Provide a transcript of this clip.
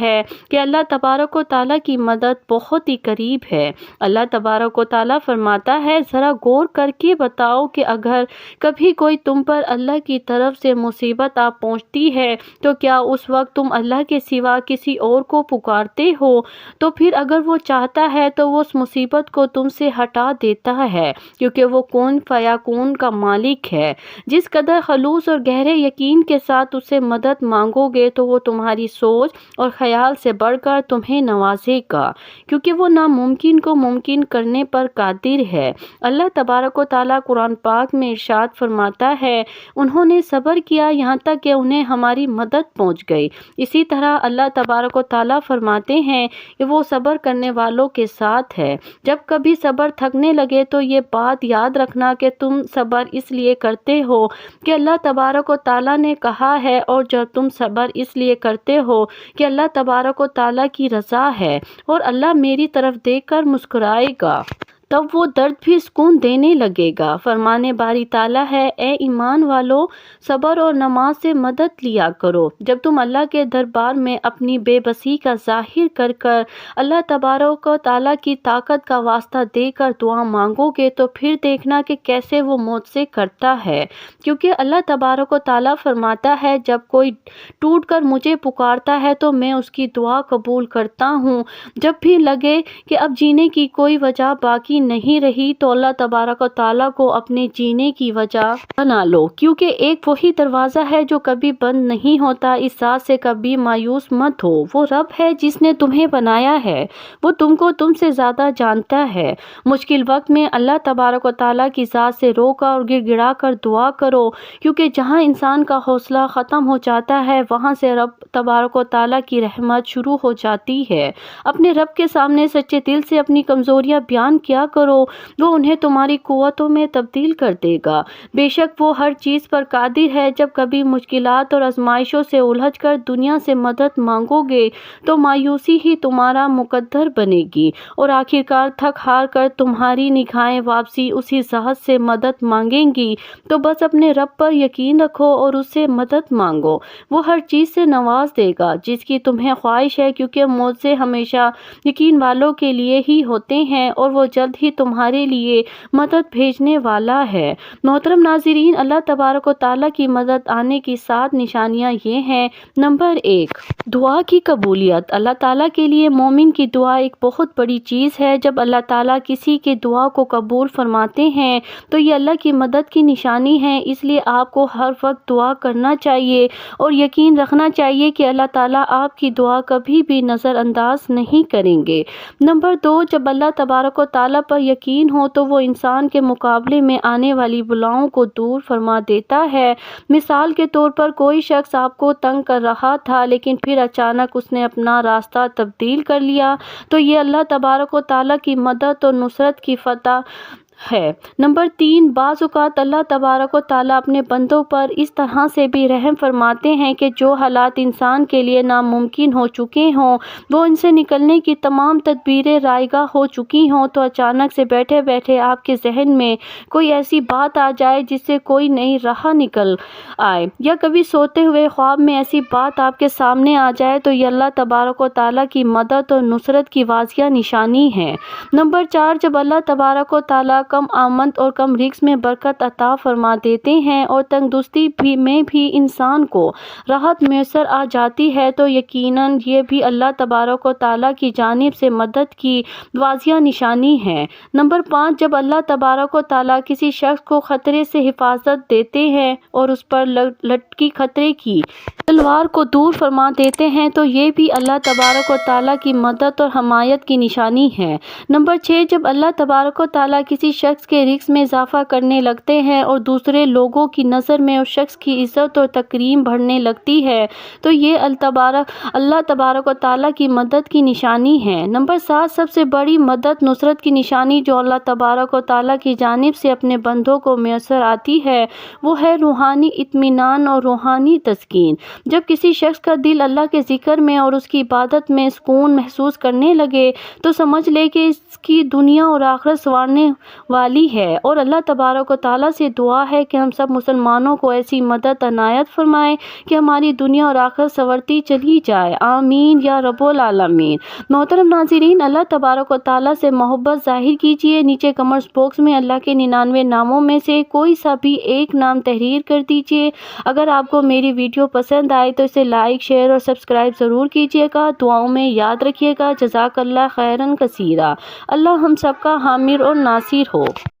ہے کہ اللہ تبارک و تعالیٰ کی مدد بہت ہی قریب ہے۔ اللہ تبارک و تعالیٰ فرماتا ہے، ذرا غور کر کے بتاؤ کہ اگر کبھی کوئی تم پر اللہ کی طرف سے مصیبت آ پہنچتی ہے تو کیا اس وقت تم اللہ کے سوا کسی اور کو پکارتے ہو؟ تو پھر اگر وہ چاہتا ہے تو وہ اس مصیبت کو تم سے ہٹا دیتا ہے، کیونکہ وہ کون فیکون کا مالک ہے۔ جس قدر خلوص اور گہرے یقین کے ساتھ اس سے مدد مانگو گے تو وہ تمہاری سوچ اور خیال سے بڑھ کر تمہیں نوازے گا، کیونکہ وہ ناممکن کو ممکن کرنے پر قادر ہے۔ اللہ تبارک و تعالیٰ قرآن پاک میں ارشاد فرماتا ہے، انہوں نے صبر کیا یہاں تک کہ انہیں ہماری مدد پہنچ گئی۔ اسی طرح اللہ تبارک و تعالیٰ فرماتے ہیں کہ وہ صبر کرنے والوں کے ساتھ ہے۔ جب کبھی صبر تھکنے لگے تو یہ بات یاد رکھنا کہ تم صبر اس لیے کرتے ہو کہ اللہ تبارک و تعالیٰ نے کہا ہے، اور جب تم صبر اس لیے کرتے ہو کہ اللہ تبارک و تعالیٰ کی رضا ہے اور اللہ میری طرف دیکھ کر مسکرائے گا، تب وہ درد بھی سکون دینے لگے گا۔ فرمانے باری تعالیٰ ہے، اے ایمان والو، صبر اور نماز سے مدد لیا کرو۔ جب تم اللہ کے دربار میں اپنی بے بسی کا ظاہر کر کر اللہ تبارک و تعالیٰ کی طاقت کا واسطہ دے کر دعا مانگو گے تو پھر دیکھنا کہ کیسے وہ معجزے کرتا ہے، کیونکہ اللہ تبارک و تعالیٰ فرماتا ہے، جب کوئی ٹوٹ کر مجھے پکارتا ہے تو میں اس کی دعا قبول کرتا ہوں۔ جب بھی لگے کہ اب جینے کی کوئی وجہ باقی نہیں رہی تو اللہ تبارک و تعالیٰ کو اپنے جینے کی وجہ بنا لو، کیونکہ ایک وہی دروازہ ہے جو کبھی بند نہیں ہوتا۔ اس ذات سے کبھی مایوس مت ہو، وہ رب ہے جس نے تمہیں بنایا ہے، وہ تم کو تم سے زیادہ جانتا ہے۔ مشکل وقت میں اللہ تبارک و تعالیٰ کی ذات سے رو کر اور گڑ گڑا کر دعا کرو، کیونکہ جہاں انسان کا حوصلہ ختم ہو جاتا ہے وہاں سے رب تبارک و تعالیٰ کی رحمت شروع ہو جاتی ہے۔ اپنے رب کے سامنے سچے دل سے اپنی کمزوریاں بیان کیا کرو، وہ انہیں تمہاری قوتوں میں تبدیل کر دے گا۔ بے شک وہ ہر چیز پر قادر ہے۔ جب کبھی مشکلات اور آزمائشوں سے الجھ کر دنیا سے مدد مانگو گے تو مایوسی ہی تمہارا مقدر بنے گی، اور آخرکار تھک ہار کر تمہاری نگاہیں واپسی اسی ذات سے مدد مانگیں گی۔ تو بس اپنے رب پر یقین رکھو اور اس سے مدد مانگو، وہ ہر چیز سے نواز دے گا جس کی تمہیں خواہش ہے، کیونکہ معجزے ہمیشہ یقین والوں کے لیے ہی ہوتے ہیں اور وہ جلد ہی تمہارے لیے مدد بھیجنے والا ہے۔ محترم ناظرین، اللہ تبارک و تعالیٰ کی مدد آنے کی 7 نشانیاں یہ ہیں۔ نمبر 1، دعا کی قبولیت۔ اللہ تعالیٰ کے لیے مومن کی دعا ایک بہت بڑی چیز ہے۔ جب اللہ تعالیٰ کسی کی دعا کو قبول فرماتے ہیں تو یہ اللہ کی مدد کی نشانی ہے، اس لیے آپ کو ہر وقت دعا کرنا چاہیے اور یقین رکھنا چاہیے کہ اللہ تعالیٰ آپ کی دعا کبھی بھی نظر انداز نہیں کریں گے۔ نمبر 2، جب اللہ تبارک و تعالیٰ پر یقین ہو تو وہ انسان کے مقابلے میں آنے والی بلاؤں کو دور فرما دیتا ہے۔ مثال کے طور پر کوئی شخص آپ کو تنگ کر رہا تھا لیکن پھر اچانک اس نے اپنا راستہ تبدیل کر لیا، تو یہ اللہ تبارک و تعالیٰ کی مدد اور نصرت کی فتح ہے۔ نمبر 3، بعض اوقات اللہ تبارک و تعالیٰ اپنے بندوں پر اس طرح سے بھی رحم فرماتے ہیں کہ جو حالات انسان کے لیے ناممکن ہو چکے ہوں، وہ ان سے نکلنے کی تمام تدبیریں رائگاں ہو چکی ہوں، تو اچانک سے بیٹھے بیٹھے آپ کے ذہن میں کوئی ایسی بات آ جائے جس سے کوئی نئی راہ نکل آئے، یا کبھی سوتے ہوئے خواب میں ایسی بات آپ کے سامنے آ جائے، تو یہ اللہ تبارک و تعالیٰ کی مدد اور نصرت کی واضح نشانی ہے۔ نمبر 4، جب اللہ تبارک و تعالیٰ کم آمد اور کم رزق میں برکت عطا فرما دیتے ہیں اور تنگ دستی میں بھی انسان کو راحت میسر آ جاتی ہے، تو یقیناً یہ بھی اللہ تبارک و تعالیٰ کی جانب سے مدد کی واضح نشانی ہے۔ نمبر 5، جب اللہ تبارک و تعالیٰ کسی شخص کو خطرے سے حفاظت دیتے ہیں اور اس پر لٹکی خطرے کی تلوار کو دور فرما دیتے ہیں، تو یہ بھی اللہ تبارک و تعالیٰ کی مدد اور حمایت کی نشانی ہے۔ نمبر 6، جب اللہ تبارک و تعالیٰ کسی شخص کے رزق میں اضافہ کرنے لگتے ہیں اور دوسرے لوگوں کی نظر میں اس شخص کی عزت اور تکریم بڑھنے لگتی ہے، تو یہ اللہ تبارک و تعالیٰ کی مدد کی نشانی ہے۔ نمبر 7، سب سے بڑی مدد نصرت کی نشانی جو اللہ تبارک و تعالیٰ کی جانب سے اپنے بندوں کو میسر آتی ہے، وہ ہے روحانی اطمینان اور روحانی تسکین۔ جب کسی شخص کا دل اللہ کے ذکر میں اور اس کی عبادت میں سکون محسوس کرنے لگے تو سمجھ لے کہ اس کی دنیا اور آخرت سنوارنے والی ہے، اور اللہ تبارک و تعالیٰ سے دعا ہے کہ ہم سب مسلمانوں کو ایسی مدد عنایت فرمائے کہ ہماری دنیا اور آخرت سنورتی چلی جائے، آمین یا رب العالمین۔ محترم ناظرین، اللہ تبارک و تعالیٰ سے محبت ظاہر کیجیے، نیچے کمنٹس باکس میں اللہ کے 99 ناموں میں سے کوئی سا بھی ایک نام تحریر کر دیجیے۔ اگر آپ کو میری ویڈیو پسند آئے تو اسے لائک، شیئر اور سبسکرائب ضرور کیجیے گا۔ دعاؤں میں یاد رکھیے گا۔ جزاک اللہ خیرن کثیرا۔ اللہ ہم سب کا حامی اور ناصر ہو۔